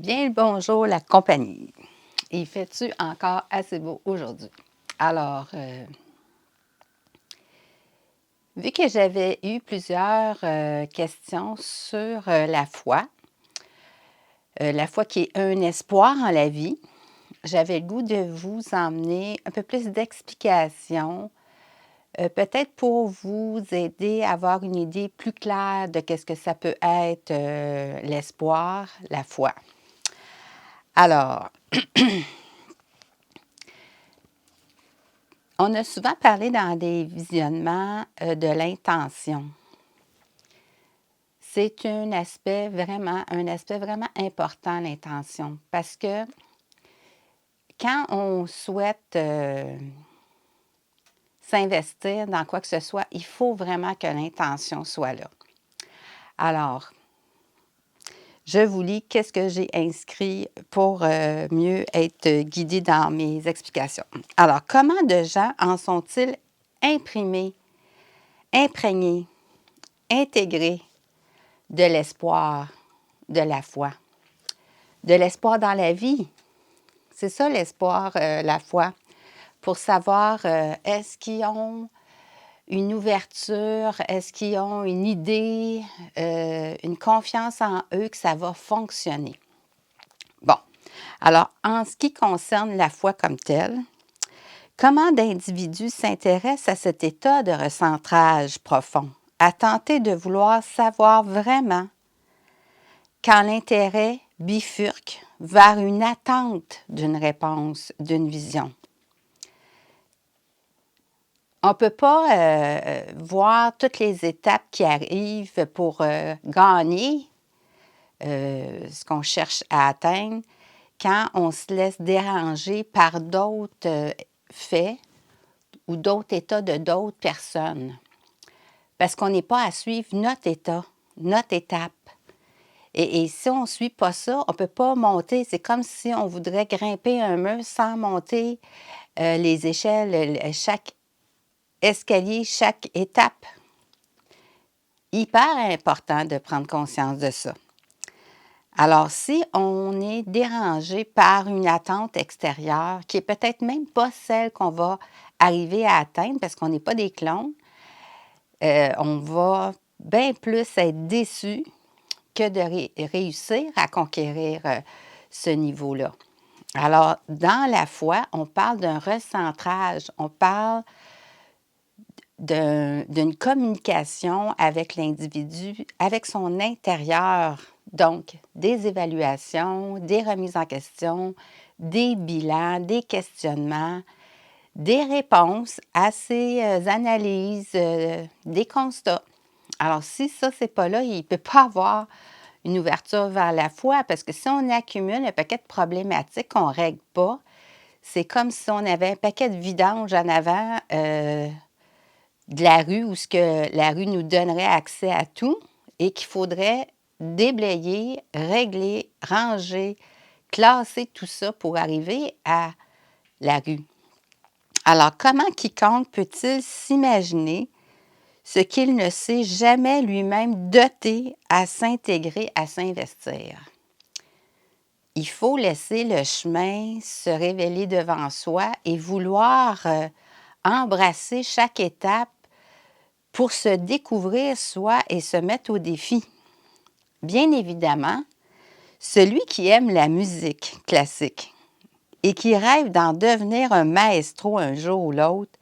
Bien le bonjour, la compagnie. Et fais-tu encore assez beau aujourd'hui? Alors, vu que j'avais eu plusieurs questions sur la foi qui est un espoir en la vie, j'avais le goût de vous emmener un peu plus d'explications, peut-être pour vous aider à avoir une idée plus claire de qu'est-ce que ça peut être l'espoir, la foi. Alors, on a souvent parlé dans des visionnements de l'intention. C'est un aspect vraiment important, l'intention, parce que quand on souhaite s'investir dans quoi que ce soit, il faut vraiment que l'intention soit là. Alors, je vous lis qu'est-ce que j'ai inscrit pour mieux être guidée dans mes explications. Alors, comment de gens en sont-ils imprégnés, intégrés de l'espoir, de la foi, de l'espoir dans la vie? C'est ça l'espoir, la foi, pour savoir est-ce qu'ils ont une ouverture, est-ce qu'ils ont une idée, une confiance en eux que ça va fonctionner. Bon, alors en ce qui concerne la foi comme telle, comment d'individus s'intéressent à cet état de recentrage profond, à tenter de vouloir savoir vraiment quand l'intérêt bifurque vers une attente d'une réponse, d'une vision. On ne peut pas voir toutes les étapes qui arrivent pour gagner ce qu'on cherche à atteindre quand on se laisse déranger par d'autres faits ou d'autres états de d'autres personnes. Parce qu'on n'est pas à suivre notre état, notre étape. Et si on ne suit pas ça, on ne peut pas monter. C'est comme si on voudrait grimper un mur sans monter les échelles, chaque escalier, chaque étape. Hyper important de prendre conscience de ça. Alors, si on est dérangé par une attente extérieure qui est peut-être même pas celle qu'on va arriver à atteindre parce qu'on n'est pas des clones, on va bien plus être déçu que de réussir à conquérir ce niveau-là. Alors, dans la foi, on parle d'un recentrage, on parle d'une communication avec l'individu, avec son intérieur. Donc, des évaluations, des remises en question, des bilans, des questionnements, des réponses à ces analyses, des constats. Alors, si ça, c'est pas là, il ne peut pas avoir une ouverture vers la foi, parce que si on accumule un paquet de problématiques qu'on ne règle pas, c'est comme si on avait un paquet de vidange en avant de la rue où la rue nous donnerait accès à tout et qu'il faudrait déblayer, régler, ranger, classer tout ça pour arriver à la rue. Alors, comment quiconque peut-il s'imaginer ce qu'il ne s'est jamais lui-même doté à s'intégrer, à s'investir? Il faut laisser le chemin se révéler devant soi et vouloir embrasser chaque étape pour se découvrir soi et se mettre au défi. Bien évidemment, celui qui aime la musique classique et qui rêve d'en devenir un maestro un jour ou l'autre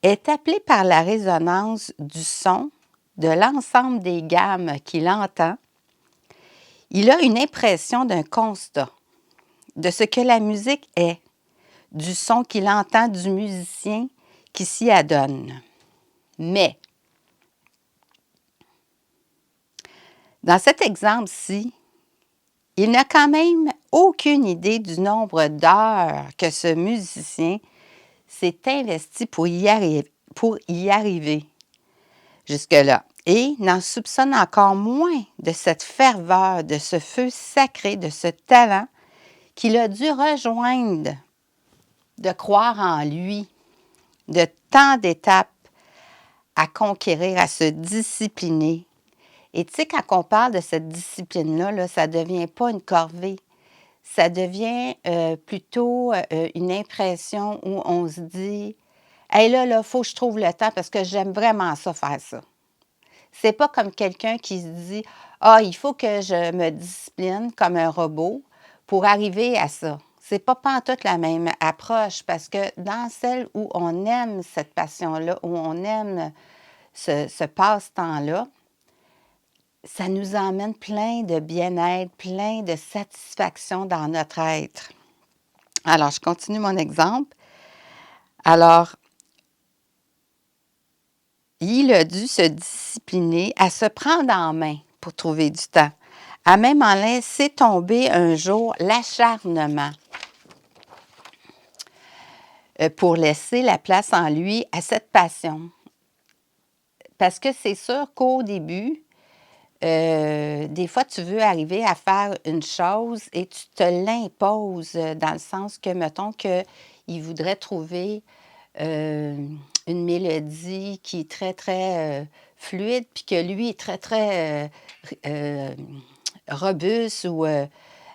est appelé par la résonance du son, de l'ensemble des gammes qu'il entend. Il a une impression d'un constat, de ce que la musique est, du son qu'il entend du musicien qui s'y adonne. Mais, dans cet exemple-ci, il n'a quand même aucune idée du nombre d'heures que ce musicien s'est investi pour y arriver jusque-là. Et n'en soupçonne encore moins de cette ferveur, de ce feu sacré, de ce talent qu'il a dû rejoindre, de croire en lui, de tant d'étapes à conquérir, à se discipliner. Et tu sais, quand on parle de cette discipline-là, ça ne devient pas une corvée. ça devient, plutôt, une impression où on se dit: «Hey, là, faut que je trouve le temps parce que j'aime vraiment ça, faire ça». C'est pas comme quelqu'un qui se dit: «Ah, il faut que je me discipline comme un robot pour arriver à ça». C'est pas pantoute la même approche parce que dans celle où on aime cette passion-là, où on aime ce passe-temps-là, ça nous emmène plein de bien-être, plein de satisfaction dans notre être. Alors, je continue mon exemple. Alors, il a dû se discipliner à se prendre en main pour trouver du temps, à même en laisser tomber un jour l'acharnement, pour laisser la place en lui à cette passion. Parce que c'est sûr qu'au début, des fois, tu veux arriver à faire une chose et tu te l'imposes, dans le sens que, mettons qu'il voudrait trouver, une mélodie qui est très, très, fluide, puis que lui est très, très, robuste ou,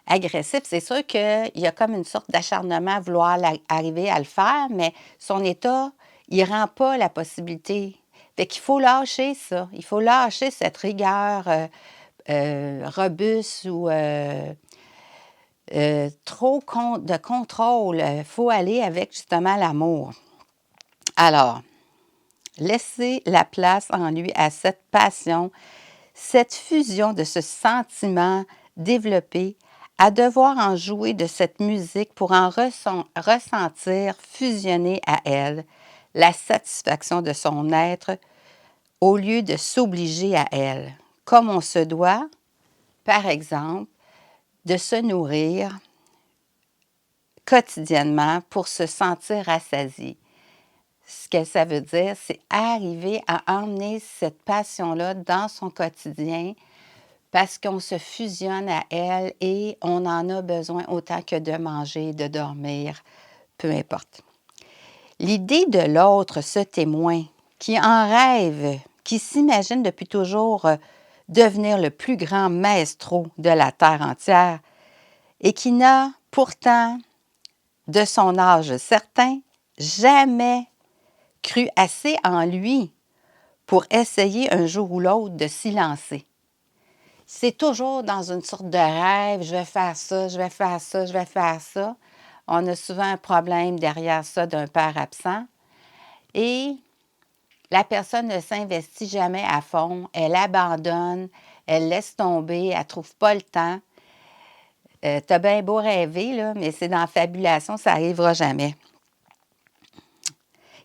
agressif. C'est sûr qu'il y a comme une sorte d'acharnement à vouloir arriver à le faire, mais son état, il rend pas la possibilité. Fait qu'il faut lâcher ça. Il faut lâcher cette rigueur, robuste ou, trop de contrôle. Il faut aller avec justement l'amour. Alors, laisser la place en lui à cette passion, cette fusion de ce sentiment développé, à devoir en jouer de cette musique pour en ressentir fusionner à elle la satisfaction de son être au lieu de s'obliger à elle, comme on se doit, par exemple, de se nourrir quotidiennement pour se sentir rassasié. Ce que ça veut dire, c'est arriver à emmener cette passion-là dans son quotidien parce qu'on se fusionne à elle et on en a besoin autant que de manger, de dormir, peu importe. L'idée de l'autre, ce témoin, qui en rêve, qui s'imagine depuis toujours devenir le plus grand maestro de la terre entière et qui n'a pourtant, de son âge certain, jamais cru assez en lui pour essayer un jour ou l'autre de s'y lancer. C'est toujours dans une sorte de rêve, je vais faire ça, je vais faire ça, je vais faire ça. On a souvent un problème derrière ça d'un père absent et la personne ne s'investit jamais à fond, elle abandonne, elle laisse tomber, elle ne trouve pas le temps. T'as bien beau rêver, là, mais c'est dans la fabulation, ça n'arrivera jamais.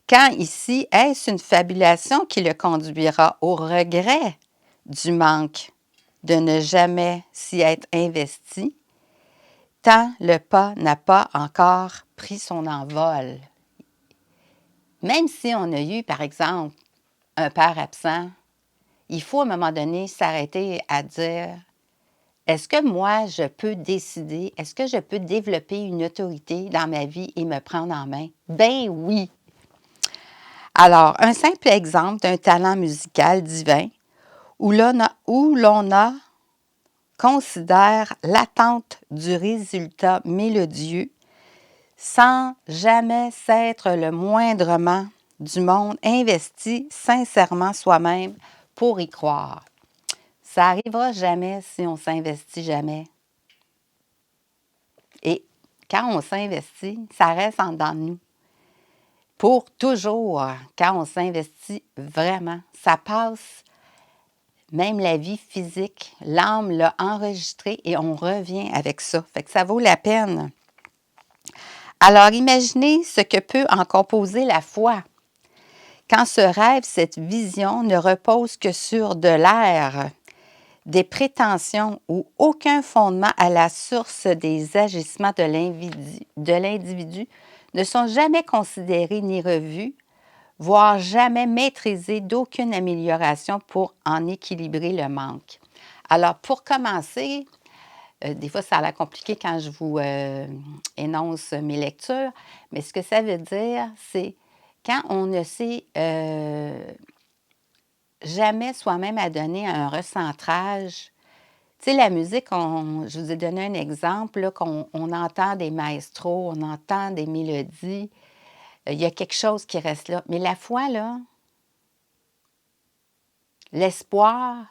Quand ici, est-ce une fabulation qui le conduira au regret du manque de ne jamais s'y être investi, tant le pas n'a pas encore pris son envol. Même si on a eu, par exemple, un père absent, il faut à un moment donné s'arrêter à dire: est-ce que moi, je peux décider, est-ce que je peux développer une autorité dans ma vie et me prendre en main? Ben oui! Alors, un simple exemple d'un talent musical divin où l'on considère l'attente du résultat mélodieux sans jamais s'être le moindrement du monde investi sincèrement soi-même pour y croire. Ça n'arrivera jamais si on s'investit jamais. Et quand on s'investit, ça reste en dedans de nous. Pour toujours, quand on s'investit vraiment, ça passe même la vie physique. L'âme l'a enregistré et on revient avec ça. Fait que ça vaut la peine. Alors, imaginez ce que peut en composer la foi. Quand ce rêve, cette vision ne repose que sur de l'air, des prétentions ou aucun fondement à la source des agissements de l'individu ne sont jamais considérés ni revus, voire jamais maîtrisés d'aucune amélioration pour en équilibrer le manque. Alors, pour commencer, des fois, ça a l'air compliqué quand je vous énonce mes lectures, mais ce que ça veut dire, c'est quand on ne sait jamais soi-même à donner un recentrage, Tu sais, la musique, je vous ai donné un exemple, là, qu'on entend des maestros, on entend des mélodies, il y a quelque chose qui reste là. Mais la foi, là, l'espoir,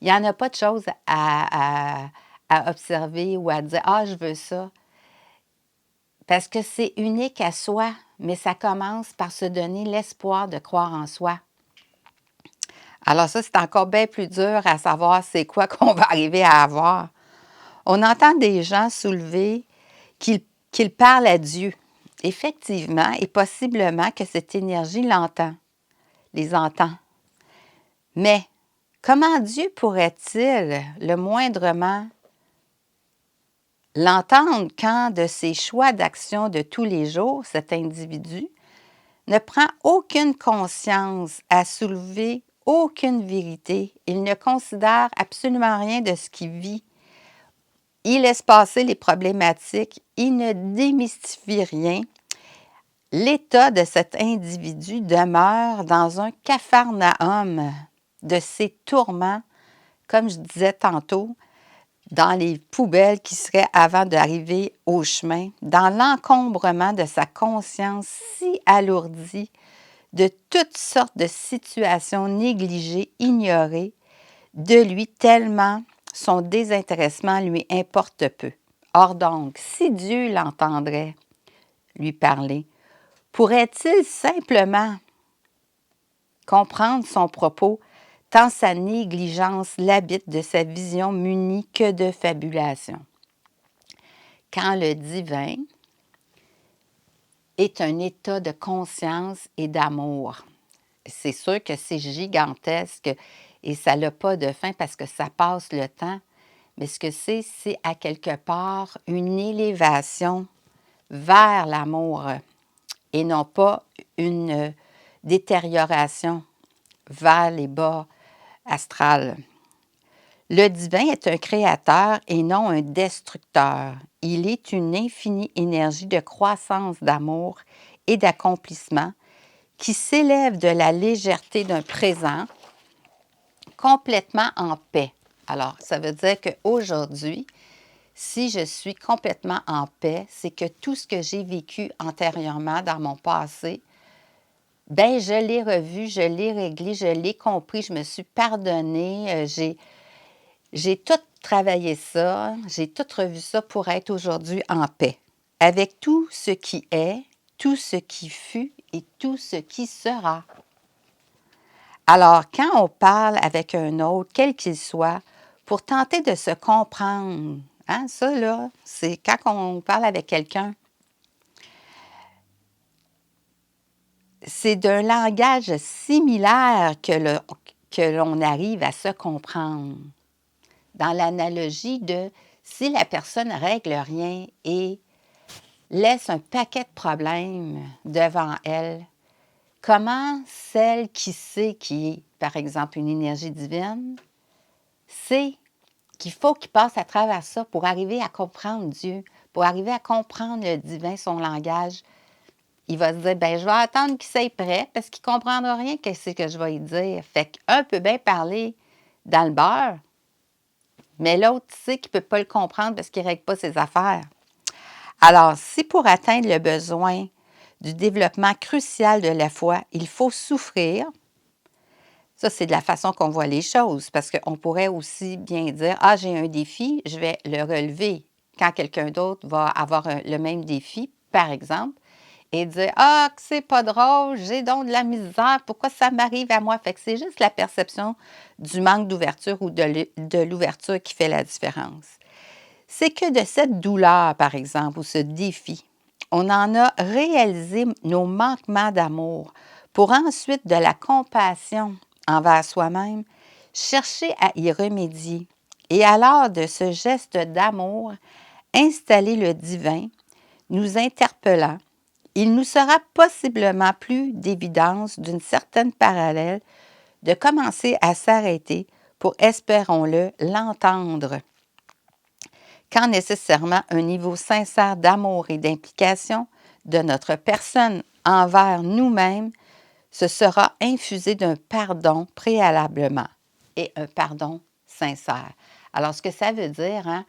il n'y en a pas de chose à observer ou à dire: «Ah, je veux ça». Parce que c'est unique à soi, mais ça commence par se donner l'espoir de croire en soi. Alors ça, c'est encore bien plus dur à savoir c'est quoi qu'on va arriver à avoir. On entend des gens soulever qu'ils parlent à Dieu. Effectivement et possiblement que cette énergie les entend. Mais comment Dieu pourrait-il le moindrement l'entendre quand de ses choix d'action de tous les jours, cet individu ne prend aucune conscience à soulever aucune vérité. Il ne considère absolument rien de ce qu'il vit. Il laisse passer les problématiques. Il ne démystifie rien. L'état de cet individu demeure dans un capharnaüm de ses tourments, comme je disais tantôt, dans les poubelles qui seraient avant d'arriver au chemin, dans l'encombrement de sa conscience si alourdie de toutes sortes de situations négligées, ignorées, de lui tellement son désintéressement lui importe peu. Or donc, si Dieu l'entendrait lui parler, pourrait-il simplement comprendre son propos tant sa négligence l'habite de sa vision munie que de fabulation? Quand le divin est un état de conscience et d'amour, c'est sûr que c'est gigantesque et ça n'a pas de fin parce que ça passe le temps. Mais ce que c'est à quelque part une élévation vers l'amour et non pas une détérioration vers les bas astrales. Le divin est un créateur et non un destructeur. Il est une infinie énergie de croissance, d'amour et d'accomplissement qui s'élève de la légèreté d'un présent complètement en paix. Alors, ça veut dire qu'aujourd'hui, si je suis complètement en paix, c'est que tout ce que j'ai vécu antérieurement dans mon passé, ben je l'ai revu, je l'ai réglé, je l'ai compris, je me suis pardonnée, j'ai tout travaillé ça, j'ai tout revu ça pour être aujourd'hui en paix, avec tout ce qui est, tout ce qui fut et tout ce qui sera. Alors, quand on parle avec un autre, quel qu'il soit, pour tenter de se comprendre, hein, ça là, c'est quand on parle avec quelqu'un, c'est d'un langage similaire que l'on arrive à se comprendre. Dans l'analogie de si la personne règle rien et laisse un paquet de problèmes devant elle, comment celle qui sait qui est, par exemple, une énergie divine, sait qu'il faut qu'il passe à travers ça pour arriver à comprendre Dieu, pour arriver à comprendre le divin, son langage. Il va se dire, ben je vais attendre qu'il soit prêt parce qu'il ne comprendra rien qu'est-ce que je vais lui dire. Fait qu'un peut bien parler dans le beurre, mais l'autre sait qu'il ne peut pas le comprendre parce qu'il ne règle pas ses affaires. Alors, si pour atteindre le besoin du développement crucial de la foi, il faut souffrir, ça, c'est de la façon qu'on voit les choses, parce qu'on pourrait aussi bien dire, ah, j'ai un défi, je vais le relever quand quelqu'un d'autre va avoir le même défi, par exemple, et dire, ah, que c'est pas drôle, j'ai donc de la misère, pourquoi ça m'arrive à moi? Fait que c'est juste la perception du manque d'ouverture ou de l'ouverture qui fait la différence. C'est que de cette douleur, par exemple, ou ce défi, on en a réalisé nos manquements d'amour pour ensuite de la compassion envers soi-même, chercher à y remédier. Et alors de ce geste d'amour, installer le divin, nous interpellant, il nous sera possiblement plus d'évidence d'une certaine parallèle de commencer à s'arrêter pour, espérons-le, l'entendre. Quand nécessairement un niveau sincère d'amour et d'implication de notre personne envers nous-mêmes se sera infusé d'un pardon préalablement et un pardon sincère. Alors, ce que ça veut dire, hein,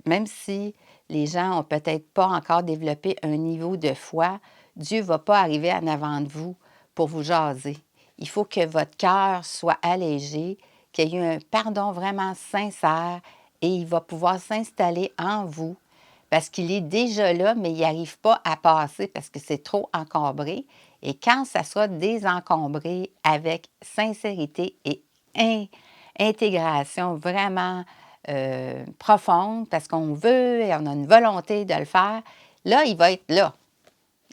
même si les gens ont peut-être pas encore développé un niveau de foi, Dieu ne va pas arriver en avant de vous pour vous jaser. Il faut que votre cœur soit allégé, qu'il y ait eu un pardon vraiment sincère et il va pouvoir s'installer en vous parce qu'il est déjà là, mais il n'arrive pas à passer parce que c'est trop encombré. Et quand ça sera désencombré avec sincérité et intégration vraiment profonde, parce qu'on veut et on a une volonté de le faire, là, il va être là.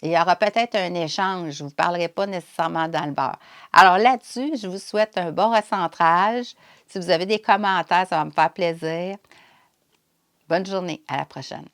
Il y aura peut-être un échange, je ne vous parlerai pas nécessairement dans le beurre. Alors là-dessus, je vous souhaite un bon recentrage. Si vous avez des commentaires, ça va me faire plaisir. Bonne journée, à la prochaine.